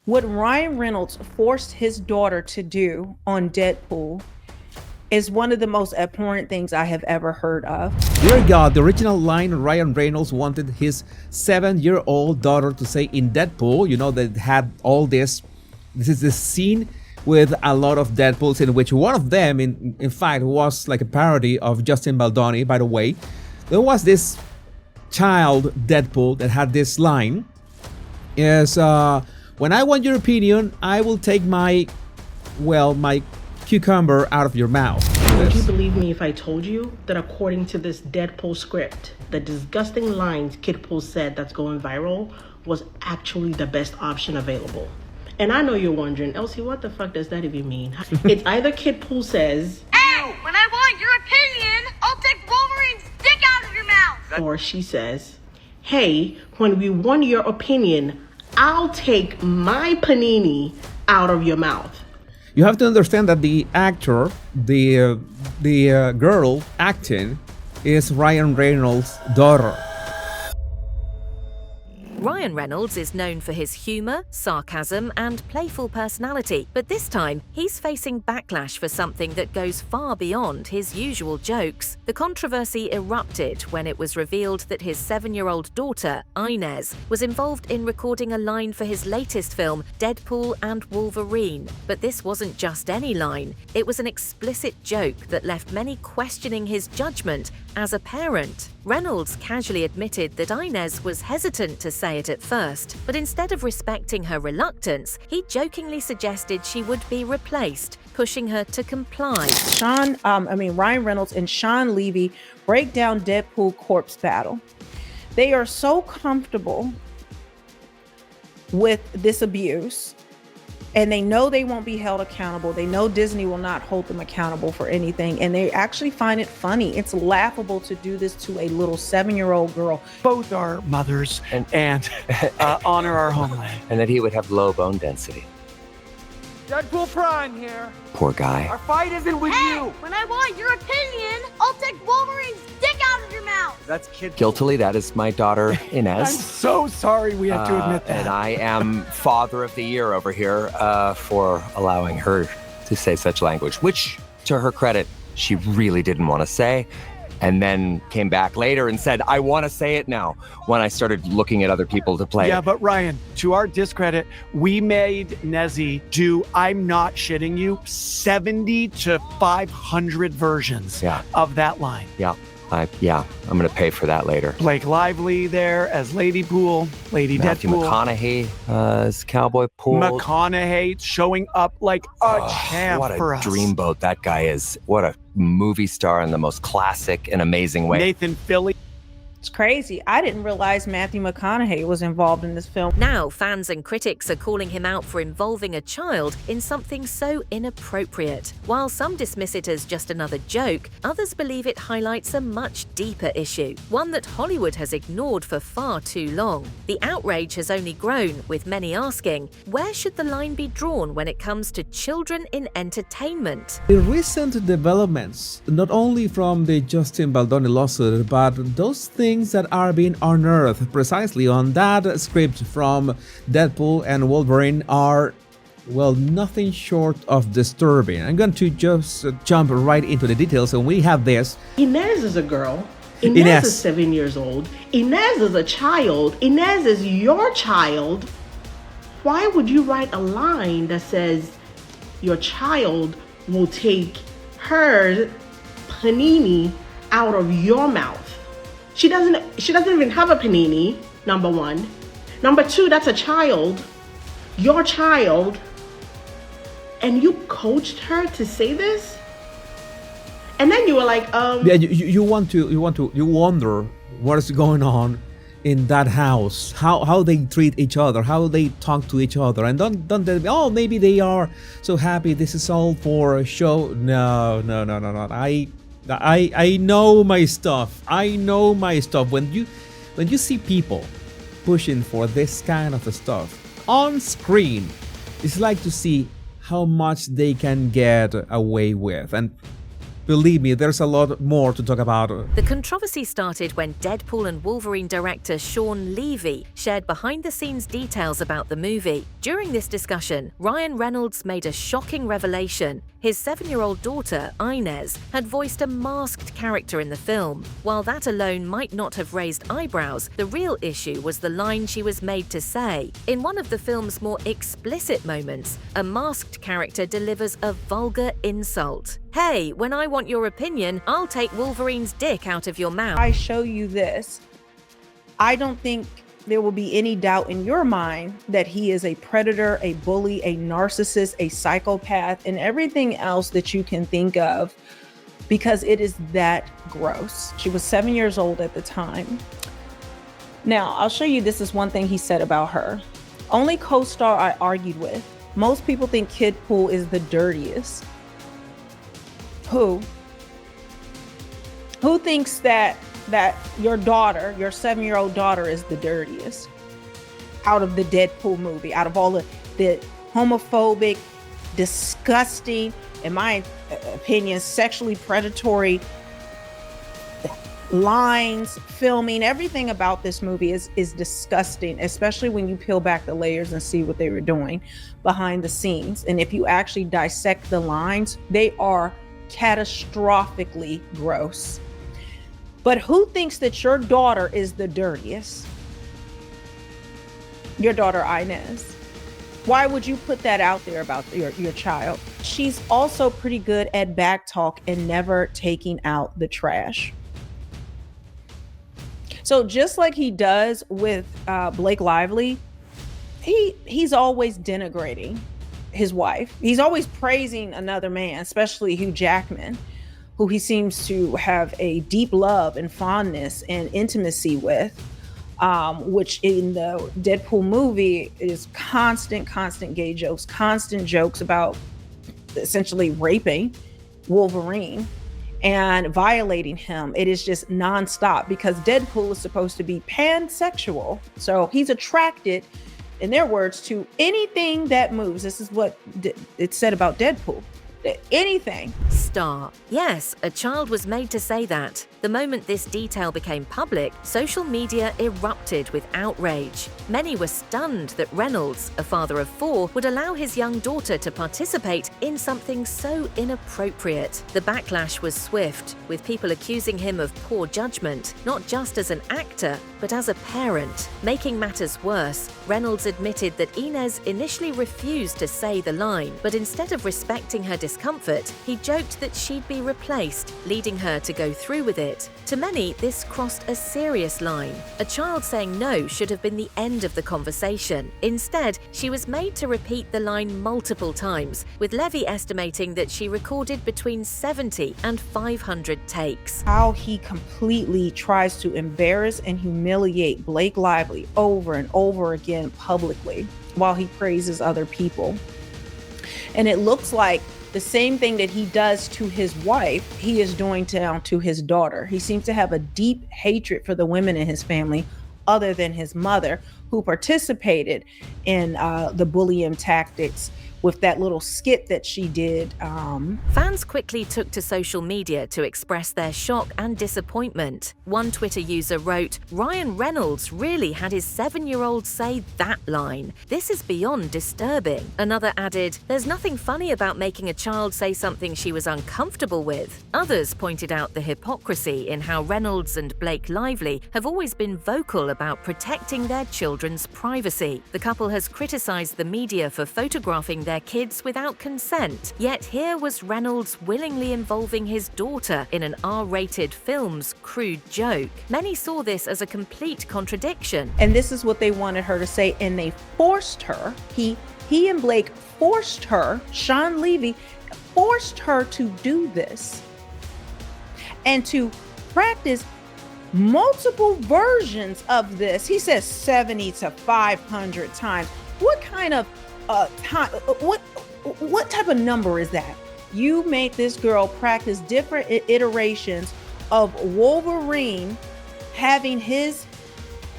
What Ryan Reynolds forced his daughter to do on Deadpool is one of the most abhorrent things I have ever heard of. Dear God, the original line Ryan Reynolds wanted his 7-year-old daughter to say in Deadpool, you know, that had all this is the scene with a lot of Deadpools, in which one of them, in fact, was like a parody of Justin Baldoni, by the way. There was this child Deadpool that had this line, is, when I want your opinion, I will take my cucumber out of your mouth. Would you believe me if I told you that according to this Deadpool script, the disgusting lines Kidpool said that's going viral was actually the best option available? And I know you're wondering, Elsie, what the fuck does that even mean? It's either Kidpool says, "Hey, when I want your opinion, I'll take Wolverine's dick out of your mouth." Or she says, "Hey, when we want your opinion, I'll take my panini out of your mouth." You have to understand that the actor, the girl acting, is Ryan Reynolds' daughter. Ryan Reynolds is known for his humour, sarcasm and playful personality, but this time he's facing backlash for something that goes far beyond his usual jokes. The controversy erupted when it was revealed that his 7-year-old daughter, Inez, was involved in recording a line for his latest film, Deadpool and Wolverine. But this wasn't just any line, it was an explicit joke that left many questioning his judgment as a parent. Reynolds casually admitted that Inez was hesitant to say it at first, but instead of respecting her reluctance, he jokingly suggested she would be replaced, pushing her to comply. Ryan Reynolds and Sean Levy break down Deadpool corpse battle. They are so comfortable with this abuse, and they know they won't be held accountable. They know Disney will not hold them accountable for anything, and they actually find it funny. It's laughable to do this to a little 7-year-old girl. Both are mothers and honor our homeland. And that he would have low bone density. Deadpool Prime here. Poor guy. Our fight isn't with Hey, you. when I want your opinion, I'll take Wolverine's dick out of your mouth. That's kid. Guiltily, that is my daughter, I'm Inez. so sorry we have to admit that. And I am Father of the Year over here for allowing her to say such language, which, to her credit, she really didn't want to say. And then came back later and said, I want to say it now, when I started looking at other people to play Yeah, it. but Ryan, to our discredit, we made Nezzy do, I'm not shitting you, 70 to 500 versions of that line. I'm going to pay for that later. Blake Lively there as Lady Pool, Lady Matthew Deadpool. McConaughey as Cowboy Pool. McConaughey showing up like a champ what a for us. dreamboat that guy is. What a movie star in the most classic and amazing way. Nathan Fillion. It's crazy. I didn't realize Matthew McConaughey was involved in this film. Now, fans and critics are calling him out for involving a child in something so inappropriate. While some dismiss it as just another joke, others believe it highlights a much deeper issue, one that Hollywood has ignored for far too long. The outrage has only grown, with many asking, where should the line be drawn when it comes to children in entertainment? The recent developments, not only from the Justin Baldoni lawsuit, but those things that are being unearthed precisely on that script from Deadpool and Wolverine are, well, nothing short of disturbing. I'm going to just jump right into the details, and we have this. Inez is a girl. Inez is 7 years old. Inez is a child. Inez is your child. Why would you write a line that says your child will take her panini out of your mouth? She doesn't even have a panini, number one. Number two, that's a child, your child, and you coached her to say this? And then you were like, Yeah, you wonder what is going on in that house, how they treat each other, how they talk to each other, and don't they, oh, maybe they are so happy, this is all for a show. No. I know my stuff. When you see people pushing for this kind of stuff on screen, it's like to see how much they can get away with. And believe me, there's a lot more to talk about. The controversy started when Deadpool and Wolverine director Sean Levy shared behind-the-scenes details about the movie. During this discussion, Ryan Reynolds made a shocking revelation. His 7-year-old daughter, Inez, had voiced a masked character in the film. While that alone might not have raised eyebrows, the real issue was the line she was made to say. In one of the film's more explicit moments, a masked character delivers a vulgar insult. "Hey, when I want your opinion, I'll take Wolverine's dick out of your mouth." I show you this, I don't think there will be any doubt in your mind that he is a predator, a bully, a narcissist, a psychopath, and everything else that you can think of, because it is that gross. She was 7 years old at the time. Now, I'll show you, this is one thing he said about her. "Only co-star I argued with. Most people think Deadpool is the dirtiest." Who thinks that your daughter, your 7-year-old daughter, is the dirtiest out of the Deadpool movie, out of all the homophobic, disgusting, in my opinion, sexually predatory lines, filming, everything about this movie is disgusting, especially when you peel back the layers and see what they were doing behind the scenes. And if you actually dissect the lines, they are catastrophically gross. But who thinks that your daughter is the dirtiest? Your daughter, Inez. Why would you put that out there about your child? She's also pretty good at back talk and never taking out the trash. So just like he does with Blake Lively, he's always denigrating his wife. He's always praising another man, especially Hugh Jackman, who he seems to have a deep love and fondness and intimacy with, which in the Deadpool movie is constant gay jokes, constant jokes about essentially raping Wolverine and violating him. It is just nonstop, because Deadpool is supposed to be pansexual. So he's attracted, in their words, to anything that moves. This is what it said about Deadpool. Anything. Star. Yes, a child was made to say that. The moment this detail became public, social media erupted with outrage. Many were stunned that Reynolds, a father of 4, would allow his young daughter to participate in something so inappropriate. The backlash was swift, with people accusing him of poor judgment, not just as an actor, but as a parent. Making matters worse, Reynolds admitted that Inez initially refused to say the line, but instead of respecting her discomfort, he joked that she'd be replaced, leading her to go through with it. To many, this crossed a serious line. A child saying no should have been the end of the conversation. Instead, she was made to repeat the line multiple times, with Levy estimating that she recorded between 70 and 500 takes. How he completely tries to embarrass and humiliate Blake Lively over and over again publicly, while he praises other people. And it looks like the same thing that he does to his wife, he is doing down to his daughter. He seems to have a deep hatred for the women in his family, other than his mother, who participated in the bullying tactics with that little skit that she did. Fans quickly took to social media to express their shock and disappointment. One Twitter user wrote, "Ryan Reynolds really had his 7-year-old say that line. This is beyond disturbing." Another added, "There's nothing funny about making a child say something she was uncomfortable with." Others pointed out the hypocrisy in how Reynolds and Blake Lively have always been vocal about protecting their children's privacy. The couple has criticized the media for photographing their kids without consent, yet here was Reynolds willingly involving his daughter in an R-rated film's crude joke. Many saw this as a complete contradiction. And this is what they wanted her to say, and they forced her. He and Blake forced her, Sean Levy forced her to do this and to practice multiple versions of this. He says 70 to 500 times. What kind of time? What type of number is that? You made this girl practice different iterations of Wolverine having his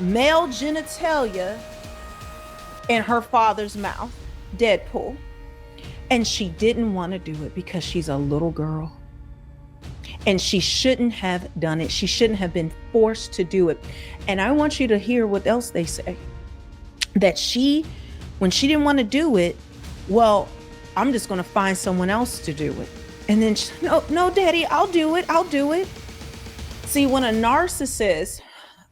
male genitalia in her father's mouth, Deadpool. And she didn't want to do it because she's a little girl. And she shouldn't have done it. She shouldn't have been forced to do it. And I want you to hear what else they say. That when she didn't want to do it, well, I'm just going to find someone else to do it. And then, no, Daddy, I'll do it. See, when a narcissist,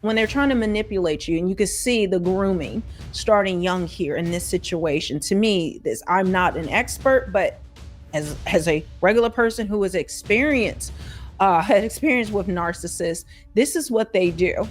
when they're trying to manipulate you, and you can see the grooming starting young here in this situation. To me, I'm not an expert, but as a regular person who has experience with narcissists, this is what they do.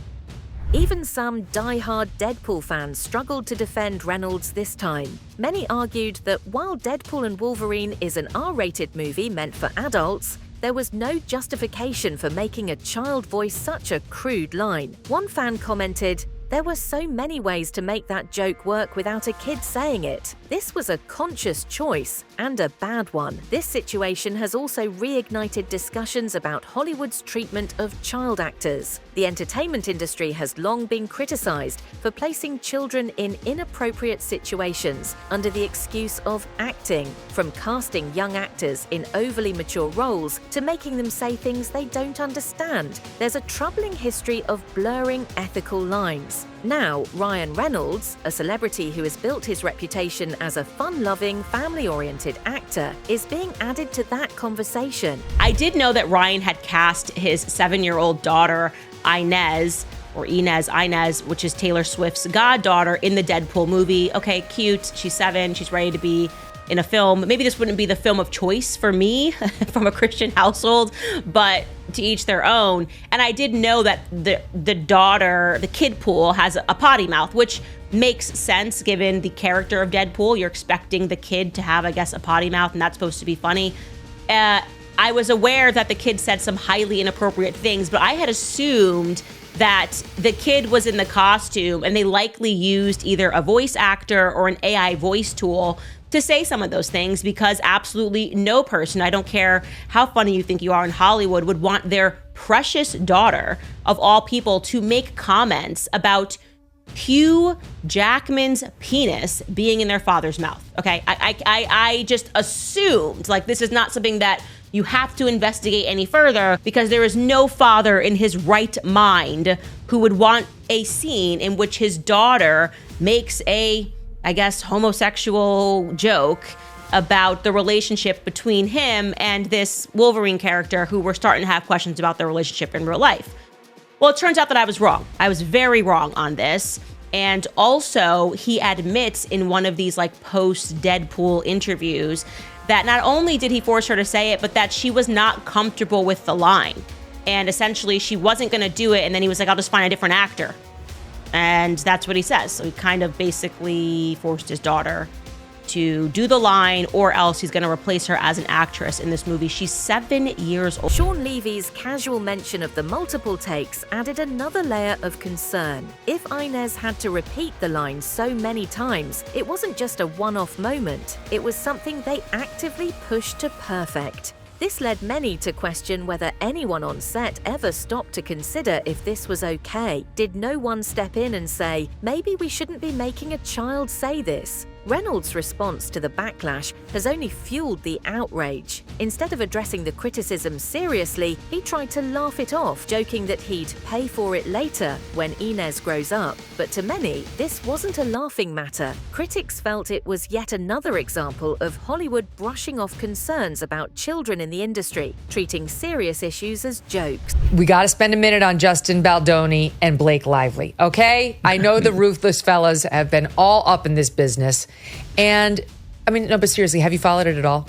Even some die-hard Deadpool fans struggled to defend Reynolds this time. Many argued that while Deadpool and Wolverine is an R-rated movie meant for adults, there was no justification for making a child voice such a crude line. One fan commented, "There were so many ways to make that joke work without a kid saying it. This was a conscious choice, and a bad one." This situation has also reignited discussions about Hollywood's treatment of child actors. The entertainment industry has long been criticized for placing children in inappropriate situations under the excuse of acting, from casting young actors in overly mature roles to making them say things they don't understand. There's a troubling history of blurring ethical lines. Now, Ryan Reynolds, a celebrity who has built his reputation as a fun-loving, family-oriented actor, is being added to that conversation. I did know that Ryan had cast his 7-year-old daughter, Inez, which is Taylor Swift's goddaughter, in the Deadpool movie. Okay, cute. She's 7. She's ready to be in a film. Maybe this wouldn't be the film of choice for me from a Christian household, but to each their own. And I did know that the daughter, the kid pool, has a potty mouth, which makes sense given the character of Deadpool. You're expecting the kid to have, I guess, a potty mouth, and that's supposed to be funny. I was aware that the kid said some highly inappropriate things, but I had assumed that the kid was in the costume and they likely used either a voice actor or an AI voice tool to say some of those things, because absolutely no person, I don't care how funny you think you are in Hollywood, would want their precious daughter, of all people, to make comments about Hugh Jackman's penis being in their father's mouth. Okay, I just assumed, like, this is not something that you have to investigate any further, because there is no father in his right mind who would want a scene in which his daughter makes a, I guess, homosexual joke about the relationship between him and this Wolverine character, who we're starting to have questions about their relationship in real life. Well, it turns out that I was wrong. I was very wrong on this. And also, he admits in one of these like post-Deadpool interviews that not only did he force her to say it, but that she was not comfortable with the line. And essentially, she wasn't going to do it. And then he was like, I'll just find a different actor. And that's what he says. So he kind of basically forced his daughter to do the line, or else he's going to replace her as an actress in this movie. She's 7 years old. Sean Levy's casual mention of the multiple takes added another layer of concern. If Inez had to repeat the line so many times, it wasn't just a one-off moment. It was something they actively pushed to perfect. This led many to question whether anyone on set ever stopped to consider if this was okay. Did no one step in and say, maybe we shouldn't be making a child say this? Reynolds' response to the backlash has only fueled the outrage. Instead of addressing the criticism seriously, he tried to laugh it off, joking that he'd pay for it later when Inez grows up. But to many, this wasn't a laughing matter. Critics felt it was yet another example of Hollywood brushing off concerns about children in the industry, treating serious issues as jokes. We got to spend a minute on Justin Baldoni and Blake Lively, okay? I know the ruthless fellas have been all up in this business. And, I mean, no, but seriously, have you followed it at all?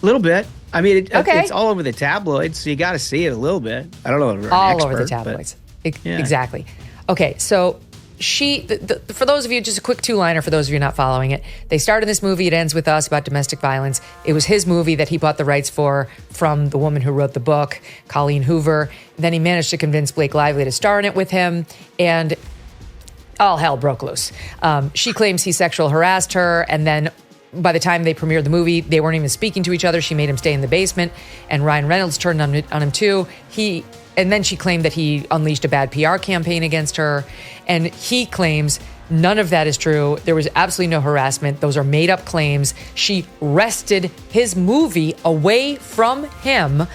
A little bit. I mean, it's all over the tabloids, so you got to see it a little bit. I don't know if you're an expert, over the tabloids. Yeah. Exactly. Okay, so for those of you, just a quick two-liner for those of you not following it. They started this movie, It Ends With Us, about domestic violence. It was his movie that he bought the rights for from the woman who wrote the book, Colleen Hoover. Then he managed to convince Blake Lively to star in it with him, and all hell broke loose. She claims he sexual harassed her, and then by the time they premiered the movie, they weren't even speaking to each other. She made him stay in the basement, and Ryan Reynolds turned on him too. And then she claimed that he unleashed a bad PR campaign against her, and he claims none of that is true. There was absolutely no harassment. Those are made-up claims. She wrested his movie away from him,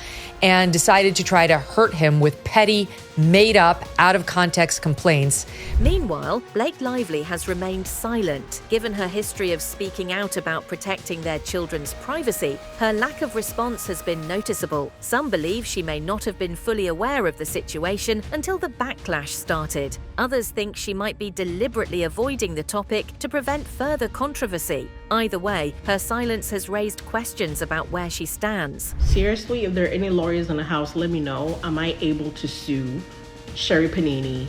and decided to try to hurt him with petty, made-up, out-of-context complaints. Meanwhile, Blake Lively has remained silent. Given her history of speaking out about protecting their children's privacy, her lack of response has been noticeable. Some believe she may not have been fully aware of the situation until the backlash started. Others think she might be deliberately avoiding the topic to prevent further controversy. Either way, her silence has raised questions about where she stands. Seriously, if there are any lawyers in the house, let me know. Am I able to sue Sherry Panini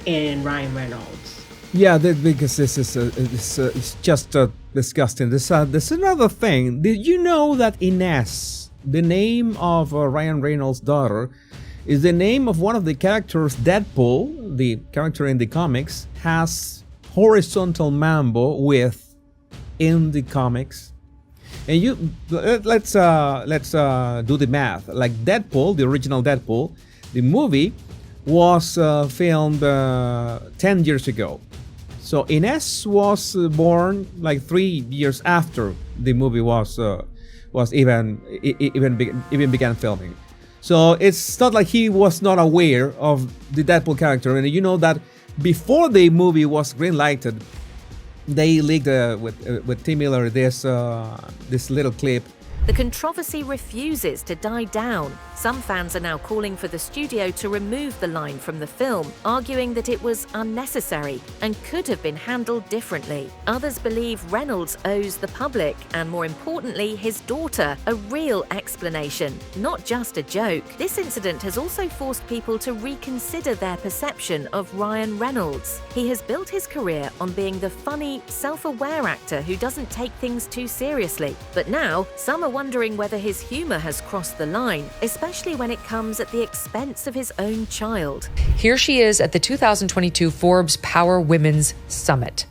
and Ryan Reynolds? Yeah, because this is it's just disgusting. There's another thing. Did you know that Inez, the name of Ryan Reynolds' daughter, is the name of one of the characters? Deadpool, the character in the comics, has horizontal mambo with in the comics. And let's do the math. Like Deadpool, the original Deadpool, the movie was filmed 10 years ago. So Inez was born like 3 years after the movie was even began filming. So it's not like he was not aware of the Deadpool character. And you know that before the movie was greenlighted, they leaked with Tim Miller this little clip. The controversy refuses to die down. Some fans are now calling for the studio to remove the line from the film, arguing that it was unnecessary and could have been handled differently. Others believe Reynolds owes the public, and more importantly, his daughter, a real explanation, not just a joke. This incident has also forced people to reconsider their perception of Ryan Reynolds. He has built his career on being the funny, self-aware actor who doesn't take things too seriously. But now, some are wondering whether his humor has crossed the line, especially when it comes at the expense of his own child. Here she is at the 2022 Forbes Power Women's Summit.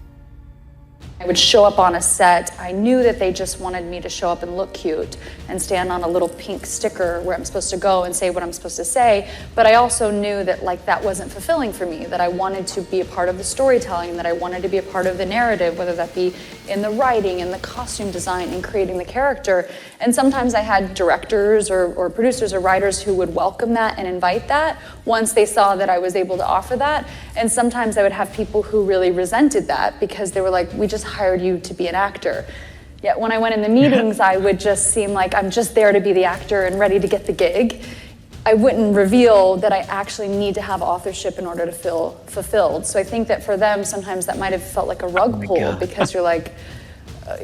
I would show up on a set. I knew that they just wanted me to show up and look cute and stand on a little pink sticker where I'm supposed to go and say what I'm supposed to say. But I also knew that that wasn't fulfilling for me, that I wanted to be a part of the storytelling, that I wanted to be a part of the narrative, whether that be in the writing, in the costume design, in creating the character. And sometimes I had directors or producers or writers who would welcome that and invite that once they saw that I was able to offer that. And sometimes I would have people who really resented that because they were like, we just hired you to be an actor. Yet when I went in the meetings, I would just seem like I'm just there to be the actor and ready to get the gig. I wouldn't reveal that I actually need to have authorship in order to feel fulfilled. So I think that for them, sometimes that might have felt like a rug pull because you're like,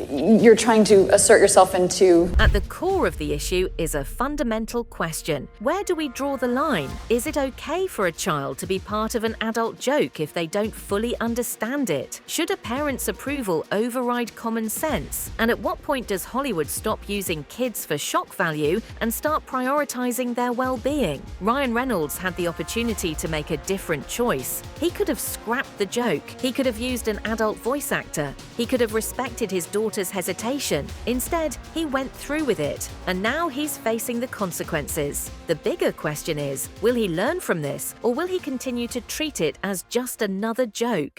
you're trying to assert yourself into. At the core of the issue is a fundamental question. Where do we draw the line? Is it okay for a child to be part of an adult joke if they don't fully understand it? Should a parent's approval override common sense? And at what point does Hollywood stop using kids for shock value and start prioritizing their well-being? Ryan Reynolds had the opportunity to make a different choice. He could have scrapped the joke. He could have used an adult voice actor. He could have respected his daughter's hesitation. Instead, he went through with it, and now he's facing the consequences. The bigger question is, will he learn from this, or will he continue to treat it as just another joke?